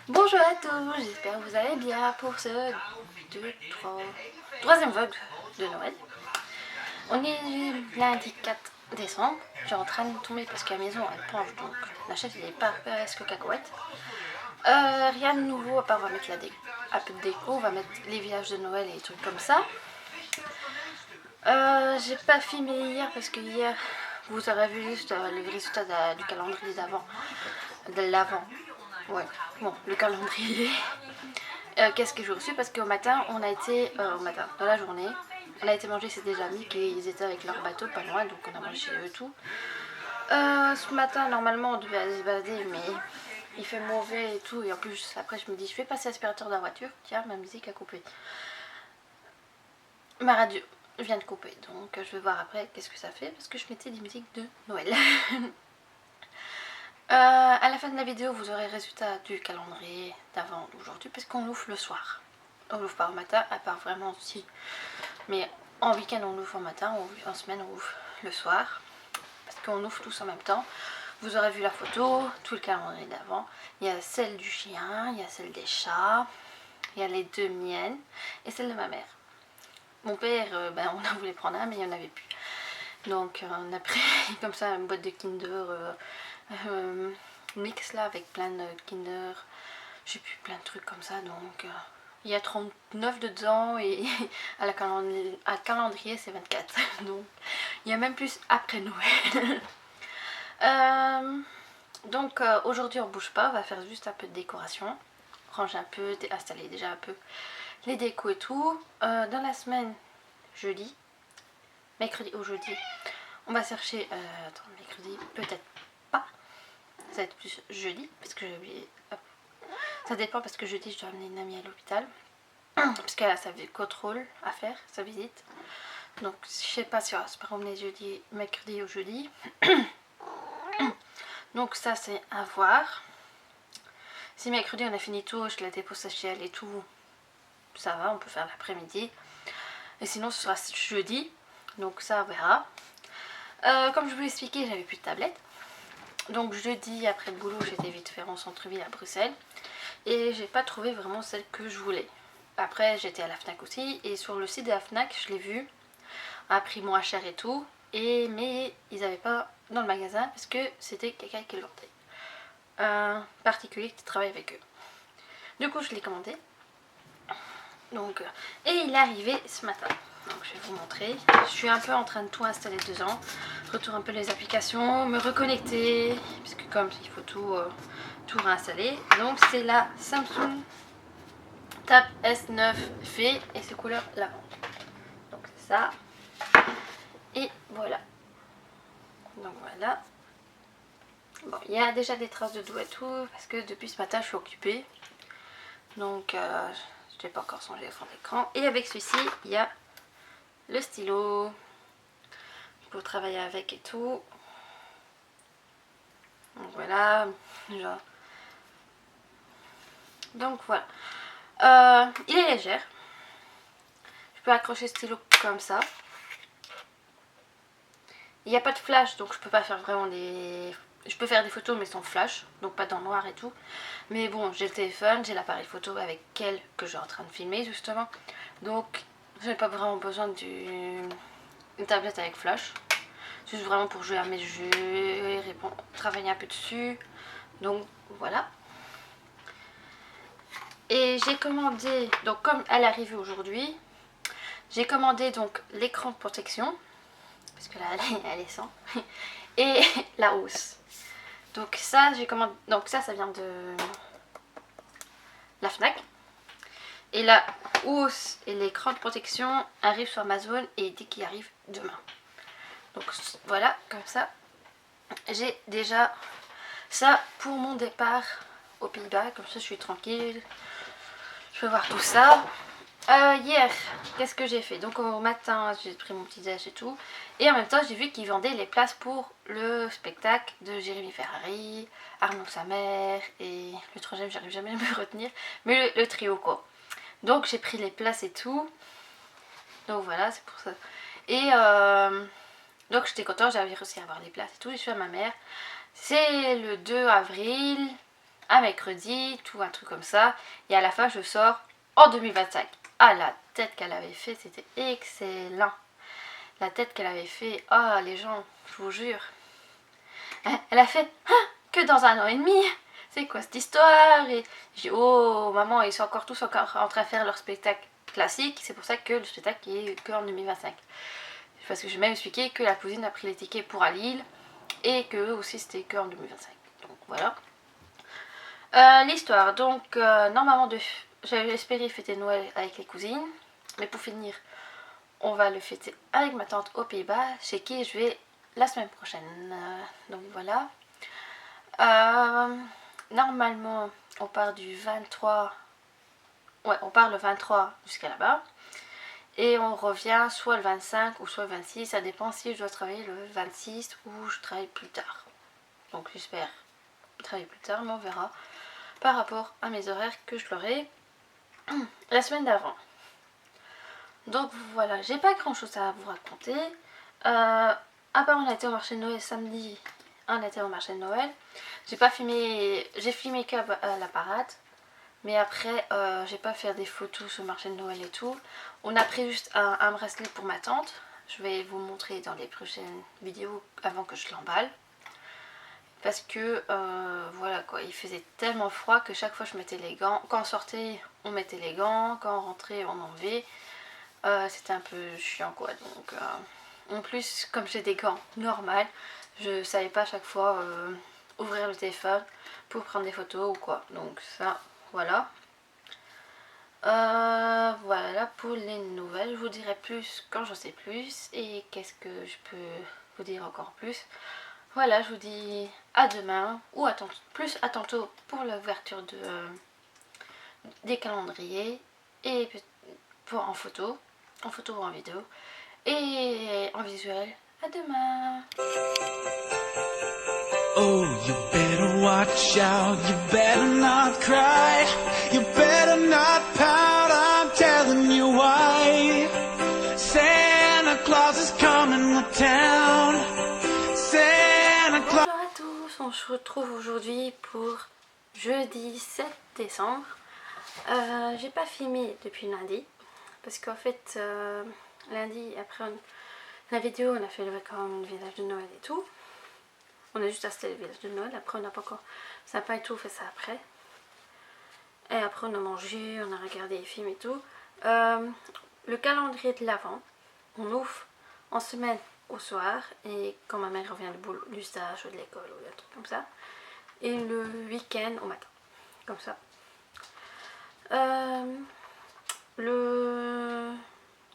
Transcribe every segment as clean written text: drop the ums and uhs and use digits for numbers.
Bonjour à tous, j'espère que vous allez bien pour ce troisième vlog de Noël. On est lundi 4 décembre, je suis en train de tomber parce que la maison elle penche, donc la chaise elle est pas presque cacahuète. Rien de nouveau à part on va mettre un peu de déco, on va mettre les villages de Noël et des trucs comme ça. J'ai pas filmé hier parce que hier vous aurez vu juste le résultat du calendrier d'avant, de l'avant. Ouais, bon, le calendrier. Qu'est-ce que j'ai reçu? Parce qu'au matin, on a été, dans la journée, on a été manger chez des amis qui étaient avec leur bateau pas loin, donc on a mangé chez eux et tout. Ce matin, normalement, on devait aller se balader, mais il fait mauvais et tout. Et en plus, après, je me dis, je vais passer l'aspirateur de la voiture. Tiens, ma musique a coupé. Ma radio vient de couper, donc je vais voir après qu'est-ce que ça fait, parce que je mettais des musiques de Noël. À la fin de la vidéo, vous aurez le résultat du calendrier d'avant d'aujourd'hui, parce qu'on ouvre le soir. On ouvre pas au matin, à part vraiment si. Mais en week-end, on ouvre au matin, en semaine, on ouvre le soir. Parce qu'on ouvre tous en même temps. Vous aurez vu la photo, tout le calendrier d'avant. Il y a celle du chien, il y a celle des chats, il y a les deux miennes et celle de ma mère. Mon père, on a voulu prendre un, mais il n'y en avait plus. Donc on a pris comme ça une boîte de Kinder mix là avec plein de Kinder, je sais plus, plein de trucs comme ça. Donc il y a 39 dedans et à la calendrier c'est 24. Donc il y a même plus après Noël. Donc aujourd'hui on bouge pas, on va faire juste un peu de décoration, ranger un peu, installer déjà un peu les décos et tout. Dans la semaine, jeudi, mercredi ou jeudi, on va chercher, mercredi peut-être pas, ça va être plus jeudi, parce que j'ai oublié, ça dépend parce que jeudi je dois amener une amie à l'hôpital, parce qu'elle a sa contrôle à faire, sa visite, donc je sais pas si on va se promener jeudi, mercredi ou jeudi, donc ça c'est à voir. Si mercredi on a fini tout, je la dépose chez elle et tout, ça va, on peut faire l'après-midi. Et sinon ce sera jeudi, donc ça on verra. Comme je vous l'ai expliqué, j'avais plus de tablette. Donc jeudi après le boulot, j'étais vite faire en centre-ville à Bruxelles. Et j'ai pas trouvé vraiment celle que je voulais. Après j'étais à la Fnac aussi. Et sur le site de la Fnac, je l'ai vu à prix moins cher et tout. Mais ils n'avaient pas dans le magasin parce que c'était quelqu'un qui le vendait. Un particulier qui travaille avec eux. Du coup je l'ai commandé. Donc, et il est arrivé ce matin. Donc je vais vous montrer. Je suis un peu en train de tout installer dedans. Retourner un peu les applications, me reconnecter. Puisque comme il faut tout réinstaller. Donc c'est la Samsung Tab S9 V et c'est couleur lavande. Donc c'est ça. Et voilà. Donc voilà. Bon, il y a déjà des traces de doigts et tout. Parce que depuis ce matin je suis occupée. Donc je n'ai pas encore changé le fond d'écran. Et avec celui-ci, il y a le stylo pour travailler avec et tout. Donc voilà. Genre. Donc voilà. Il est légère. Je peux accrocher le stylo comme ça. Il n'y a pas de flash, donc je peux pas faire vraiment des... Je peux faire des photos mais sans flash, donc pas dans le noir et tout. Mais bon, j'ai le téléphone, j'ai l'appareil photo avec lequel que je suis en train de filmer justement. Donc je n'ai pas vraiment besoin d'une tablette avec flash. Juste vraiment pour jouer à mes jeux, travailler un peu dessus. Donc voilà. Et j'ai commandé, donc comme elle est arrivée aujourd'hui, j'ai commandé donc l'écran de protection. Parce que là elle est sans. Et la housse. Donc ça j'ai commandé. Donc ça vient de la Fnac. Et la housse et l'écran de protection arrivent sur Amazon et dès qu'il arrive demain. Donc voilà, comme ça j'ai déjà ça pour mon départ aux Pays-Bas. Comme ça je suis tranquille. Je peux voir tout ça. Hier, qu'est-ce que j'ai fait? Donc au matin, j'ai pris mon petit déj et tout. Et en même temps, j'ai vu qu'ils vendaient les places pour le spectacle de Jérémy Ferrari, Arnaud Samer et le troisième, j'arrive jamais à me retenir. Mais le trio quoi. Donc j'ai pris les places et tout. Donc voilà, c'est pour ça. Et donc j'étais contente, j'avais réussi à avoir les places et tout. Je suis à ma mère. C'est le 2 avril. à mercredi, tout un truc comme ça. Et à la fin, je sors en 2025. Ah, la tête qu'elle avait fait, c'était excellent. La tête qu'elle avait fait, ah, les gens, je vous jure. Elle a fait, ah, que dans 1 an et demi. C'est quoi cette histoire? Et j'ai dit, oh maman, ils sont tous encore en train de faire leur spectacle classique. C'est pour ça que le spectacle est que en 2025. Parce que j'ai même expliqué que la cousine a pris les tickets pour à Lille et que eux aussi c'était que en 2025. Donc voilà. L'histoire. Donc normalement j'avais espéré fêter Noël avec les cousines. Mais pour finir, on va le fêter avec ma tante aux Pays-Bas, chez qui je vais la semaine prochaine. Donc voilà. Normalement, on part du 23. Ouais, on part le 23 jusqu'à là-bas. Et on revient soit le 25 ou soit le 26. Ça dépend si je dois travailler le 26 ou je travaille plus tard. Donc j'espère travailler plus tard, mais on verra par rapport à mes horaires que je l'aurai la semaine d'avant. Donc voilà, j'ai pas grand chose à vous raconter. À part on a été au marché de Noël samedi, on a été au marché de Noël. J'ai pas filmé, j'ai filmé qu'à la parade. Mais après, j'ai pas fait des photos sur le marché de Noël et tout. On a pris juste un bracelet pour ma tante. Je vais vous montrer dans les prochaines vidéos avant que je l'emballe. Parce que, voilà quoi, il faisait tellement froid que chaque fois je mettais les gants. Quand on sortait, on mettait les gants. Quand on rentrait, on enlevait. C'était un peu chiant quoi. Donc, en plus, comme j'ai des gants normales, je savais pas à chaque fois ouvrir le téléphone pour prendre des photos ou quoi. Donc ça... Voilà. Voilà pour les nouvelles. Je vous dirai plus quand j'en sais plus. Et qu'est-ce que je peux vous dire encore plus. Voilà, je vous dis à demain. Ou plus à tantôt pour l'ouverture des calendriers. Et en photo ou en vidéo. Et en visuel. À demain. Oh, you better watch out, you better not cry, you better not pout, I'm telling you why. Santa Claus is coming to town. Santa Claus. Bonjour à tous, on se retrouve aujourd'hui pour jeudi 7 décembre. J'ai pas filmé depuis lundi, parce qu'en fait, lundi, après la vidéo, on a fait le village de Noël et tout. On a juste assisté le village de Noël, après on n'a pas encore sympa et tout, fait ça après. Et après on a mangé, on a regardé les films et tout. Le calendrier de l'Avent, on ouvre en semaine au soir, et quand ma mère revient du stage ou de l'école ou des trucs comme ça. Et le week-end au matin, comme ça.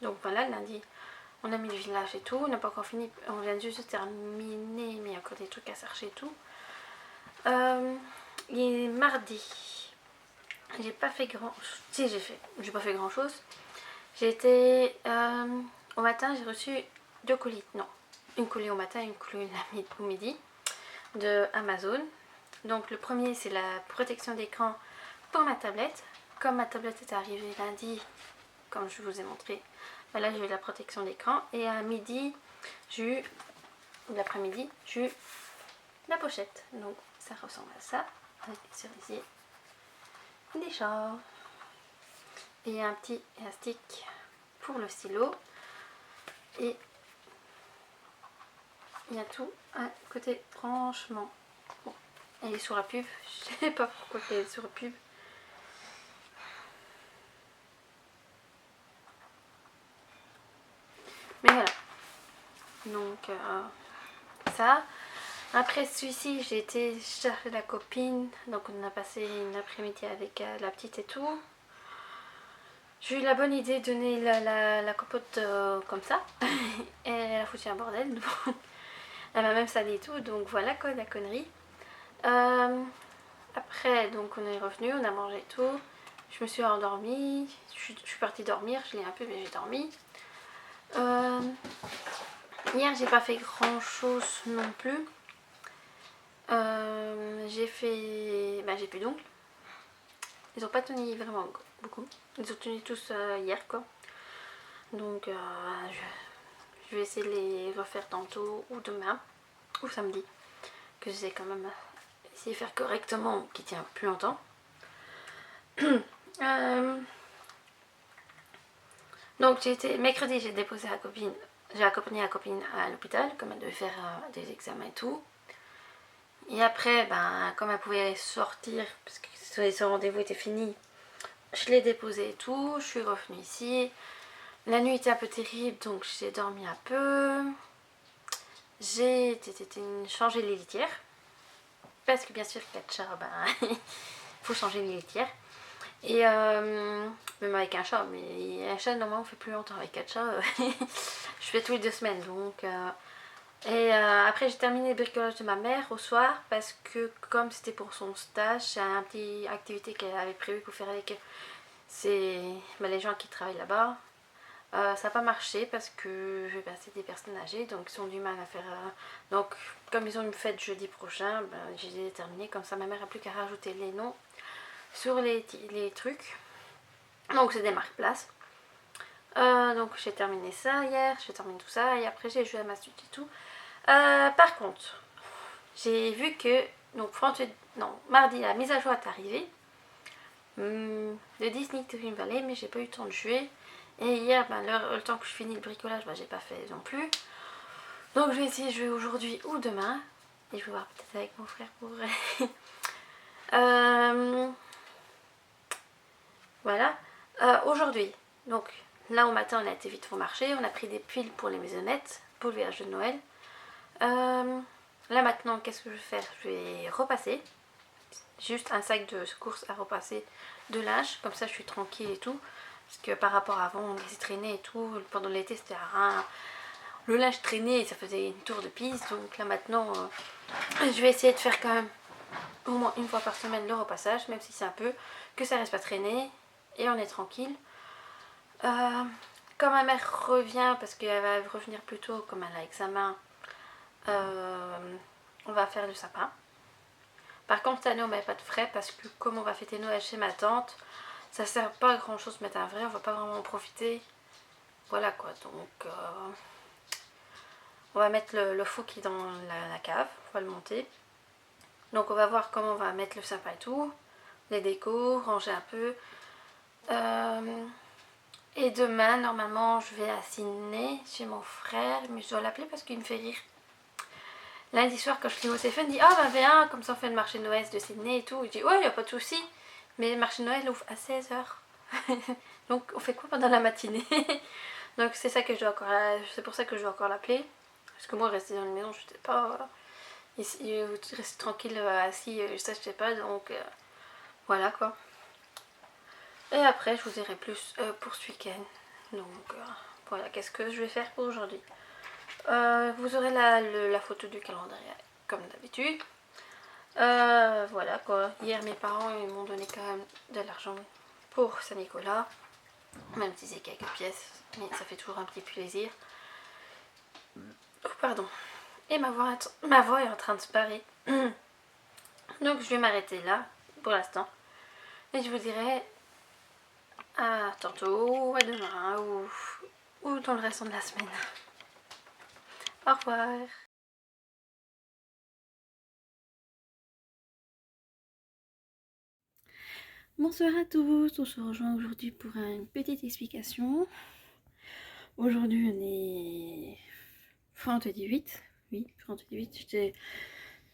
Donc voilà, lundi, on a mis le village et tout, on n'a pas encore fini, on vient juste de terminer, mais il y a encore des trucs à chercher et tout. Et mardi, j'ai pas fait j'ai pas fait grand chose. J'ai été, au matin, j'ai reçu 2 colis, non, une colis au matin et une colis au midi, de Amazon. Donc le premier, c'est la protection d'écran pour ma tablette. Comme ma tablette est arrivée lundi, comme je vous ai montré, là j'ai eu la protection d'écran. Et à midi, l'après-midi, j'ai eu la pochette. Donc ça ressemble à ça, avec des cerisiers, des chats et un petit élastique pour le stylo. Et il y a tout à côté, franchement. Bon, elle est sur la pub, je sais pas pourquoi elle est sur la pub. Mais voilà, donc ça. Après celui-ci, j'ai été chercher la copine, donc on a passé une après-midi avec la petite et tout. J'ai eu la bonne idée de donner la copote comme ça, et elle a foutu un bordel, elle m'a même salé et tout, donc voilà quoi, la connerie. Après, donc on est revenu, on a mangé et tout, je me suis endormie, je suis partie dormir, je l'ai un peu, mais j'ai dormi. Hier j'ai pas fait grand chose non plus. J'ai plus d'ongles. Ils ont pas tenu vraiment beaucoup. Ils ont tenu tous hier quoi. Donc je vais essayer de les refaire tantôt ou demain ou samedi. Que j'essaie quand même essayer de faire correctement, qui tient plus longtemps. Donc mercredi, j'ai déposé la copine, j'ai accompagné la copine à l'hôpital, comme elle devait faire des examens et tout. Et après, comme elle pouvait sortir, parce que son rendez-vous était fini, je l'ai déposé et tout, je suis revenue ici. La nuit était un peu terrible, donc j'ai dormi un peu. J'ai changé les litières. Parce que bien sûr, Katcha, il faut changer les litières. Et même avec un chat, mais un chat, normalement, on fait plus longtemps. Avec Katcha, je fais tous les 2 semaines. Donc, après, j'ai terminé le bricolage de ma mère au soir. Parce que comme c'était pour son stage, c'est une petite activité qu'elle avait prévue pour faire avec les gens qui travaillent là-bas. Ça n'a pas marché parce que c'est des personnes âgées, donc ils ont du mal à faire. Donc, comme ils ont une fête jeudi prochain, j'ai terminé. Comme ça, ma mère n'a plus qu'à rajouter les noms sur les trucs. Donc, c'est des marque-places. Donc, j'ai terminé ça hier, j'ai terminé tout ça, et après, j'ai joué à ma suite et tout. Par contre, j'ai vu que. Donc, mardi, la mise à jour est arrivée de Disney Dream Valley, mais j'ai pas eu le temps de jouer. Et hier, le temps que je finis le bricolage, j'ai pas fait non plus. Donc je vais essayer de jouer aujourd'hui ou demain. Et je vais voir peut-être avec mon frère pour vrai. Voilà. Aujourd'hui, donc là au matin, on a été vite au marché. On a pris des piles pour les maisonnettes, pour le village de Noël. Là maintenant, qu'est-ce que je vais faire? Je vais repasser. Juste un sac de courses à repasser de linge. Comme ça, je suis tranquille et tout. Parce que par rapport à avant, on laissait traîner et tout. Pendant l'été, c'était rien. Le linge traînait et ça faisait une tour de piste. Donc là maintenant, je vais essayer de faire quand même au moins une fois par semaine le repassage. Même si c'est un peu, que ça reste pas traîner. Et on est tranquille. Quand ma mère revient, parce qu'elle va revenir plus tôt, comme elle a examen, on va faire du sapin. Par contre, cette année, on met pas de frais parce que comme on va fêter Noël chez ma tante, ça sert pas à grand chose de mettre un vrai, on va pas vraiment en profiter. Voilà quoi, donc on va mettre le faux qui est dans la cave, on va le monter. Donc on va voir comment on va mettre le sapin et tout, les décos, ranger un peu. Et demain, normalement, je vais à Sydney chez mon frère, mais je dois l'appeler parce qu'il me fait rire. Lundi soir, quand je l'ai au téléphone, il dit ah viens, comme ça on fait le marché de Noël de Sydney et tout. Je dis ouais, il n'y a pas de souci, mais le marché de Noël ouvre à 16h. Donc on fait quoi pendant la matinée? Donc c'est ça que je dois encore, c'est pour ça que je dois encore l'appeler. Parce que moi rester dans la maison, je sais pas. Ici, rester tranquille assis, ça je sais pas, donc voilà quoi. Et après je vous dirai plus pour ce week-end. Donc voilà, qu'est-ce que je vais faire pour aujourd'hui. Vous aurez la photo du calendrier comme d'habitude. Voilà quoi. Hier mes parents ils m'ont donné quand même de l'argent pour Saint-Nicolas. Même si c'est quelques pièces, mais ça fait toujours un petit plaisir. Oh, pardon. Et ma voix est en train de se parer. Donc je vais m'arrêter là pour l'instant. Et je vous dirai à tantôt, à demain ou dans le restant de la semaine. Au revoir. Bonsoir à tous, on se rejoint aujourd'hui pour une petite explication. Aujourd'hui on est vendredi 8, oui, vendredi 8,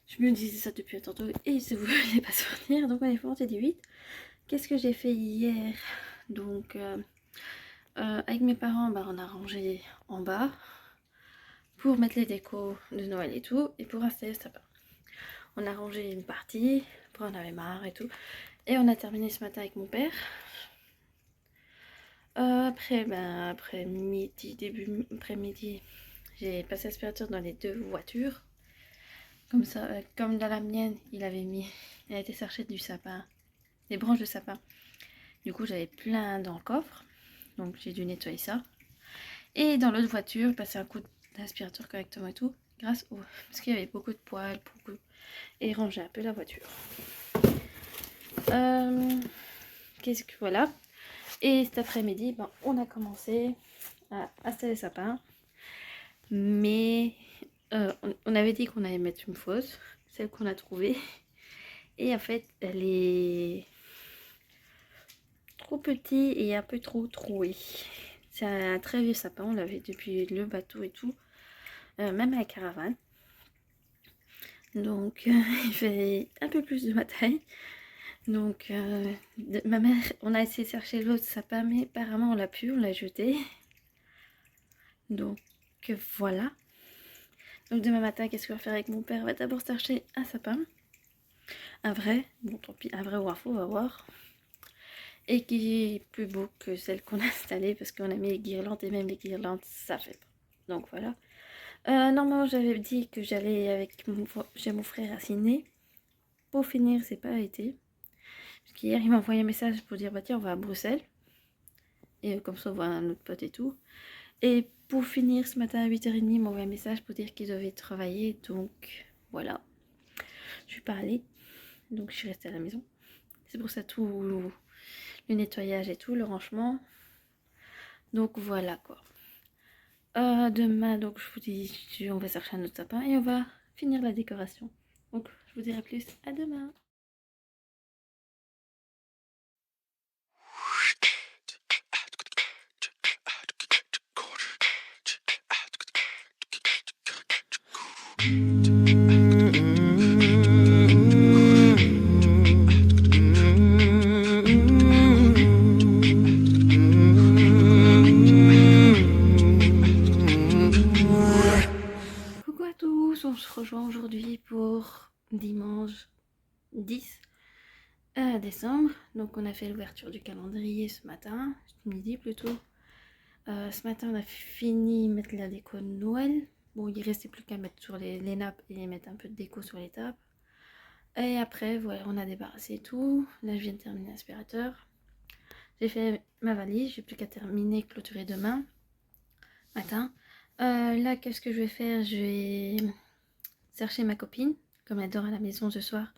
je me disais ça depuis tantôt et je ne voulais pas souvenir, donc on est vendredi 8. Qu'est-ce que j'ai fait hier? Donc avec mes parents, on a rangé en bas pour mettre les décos de Noël et tout, et pour installer le sapin. On a rangé une partie, après on avait marre et tout. Et on a terminé ce matin avec mon père. Après midi, début après-midi, j'ai passé l'aspirateur dans les 2 voitures. Comme ça, comme dans la mienne, il a été chercher du sapin, des branches de sapin. Du coup, j'avais plein dans le coffre. Donc j'ai dû nettoyer ça. Et dans l'autre voiture, passer un coup d'aspirateur correctement et tout. Parce qu'il y avait beaucoup de poils, et ranger un peu la voiture. Voilà. Et cet après-midi, on a commencé à installer le sapin. Mais on avait dit qu'on allait mettre une fausse, celle qu'on a trouvée. Et en fait, elle est trop petite et un peu trop trouée. C'est un très vieux sapin, on l'avait depuis le bateau et tout, même à la caravane. Donc il fait un peu plus de ma taille. Donc ma mère, on a essayé de chercher l'autre sapin, mais apparemment on l'a pu, on l'a jeté. Donc voilà. Donc demain matin, qu'est-ce qu'on va faire avec mon père? On va d'abord chercher un sapin. Un vrai, bon tant pis, un vrai ou un faux, on va voir. Et qui est plus beau que celle qu'on a installée parce qu'on a mis les guirlandes et même les guirlandes, ça fait pas. Donc voilà. Normalement, j'avais dit que j'allais avec chez mon frère à Sydney. Pour finir, c'est pas été. Parce qu'hier, il m'a envoyé un message pour dire bah tiens, on va à Bruxelles. Et comme ça, on voit un autre pote et tout. Et pour finir, ce matin à 8h30, il m'a envoyé un message pour dire qu'il devait travailler. Donc voilà. Je suis pas allée. Donc je suis restée à la maison. C'est pour ça tout le nettoyage et tout, le rangement. Donc voilà quoi. Demain, donc je vous dis, on va chercher un autre sapin et on va finir la décoration. Donc je vous dirai plus à demain. Coucou à tous, on se rejoint aujourd'hui pour dimanche 10 décembre. Donc on a fait l'ouverture du calendrier ce matin, midi plutôt. Ce matin on a fini de mettre la déco de Noël. Bon, il restait plus qu'à mettre sur les nappes et mettre un peu de déco sur les tables. Et après, voilà, on a débarrassé tout. Là, je viens de terminer l'aspirateur. J'ai fait ma valise, j'ai plus qu'à terminer, clôturer demain matin. Là, qu'est-ce que je vais faire? Je vais chercher ma copine, comme elle dort à la maison ce soir,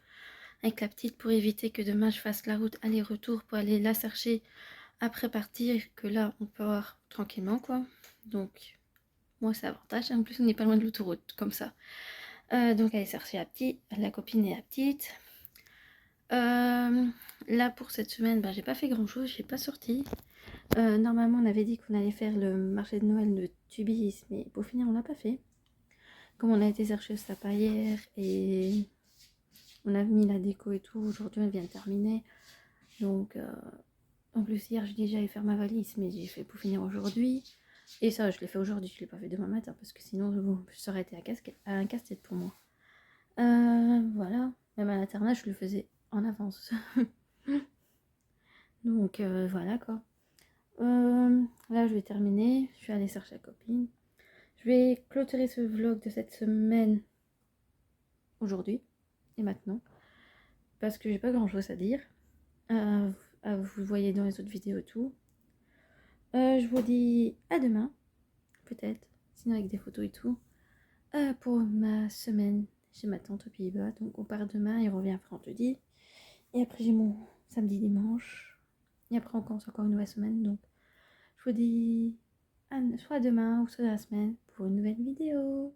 avec la petite pour éviter que demain je fasse la route aller-retour pour aller la chercher après partir, que là on peut voir tranquillement quoi. Donc moi c'est avantage, en plus on n'est pas loin de l'autoroute comme ça. Donc aller chercher la copine et la petite. Là pour cette semaine, ben, j'ai pas fait grand chose, j'ai pas sorti. Normalement on avait dit qu'on allait faire le marché de Noël de Tubis, mais pour finir on l'a pas fait. Comme on a été chercher le sapin hier et on a mis la déco et tout, aujourd'hui on vient de terminer. Donc en plus hier je dis j'allais faire ma valise, mais j'ai fait pour finir aujourd'hui. Et ça je l'ai fait aujourd'hui, je l'ai pas fait demain matin parce que sinon bon, ça aurait été un casse-tête pour moi. Voilà, même à l'internat je le faisais en avance. Donc voilà quoi. Là je vais terminer, je vais aller chercher la copine. Je vais clôturer ce vlog de cette semaine aujourd'hui et maintenant. Parce que j'ai pas grand chose à dire. Vous voyez dans les autres vidéos et tout. Je vous dis à demain, peut-être, sinon avec des photos et tout. Pour ma semaine chez ma tante aux Pays-Bas. Donc on part demain et on revient vendredi. Et après j'ai mon samedi dimanche. Et après on commence encore une nouvelle semaine. Donc je vous dis soit demain ou soit la semaine pour une nouvelle vidéo.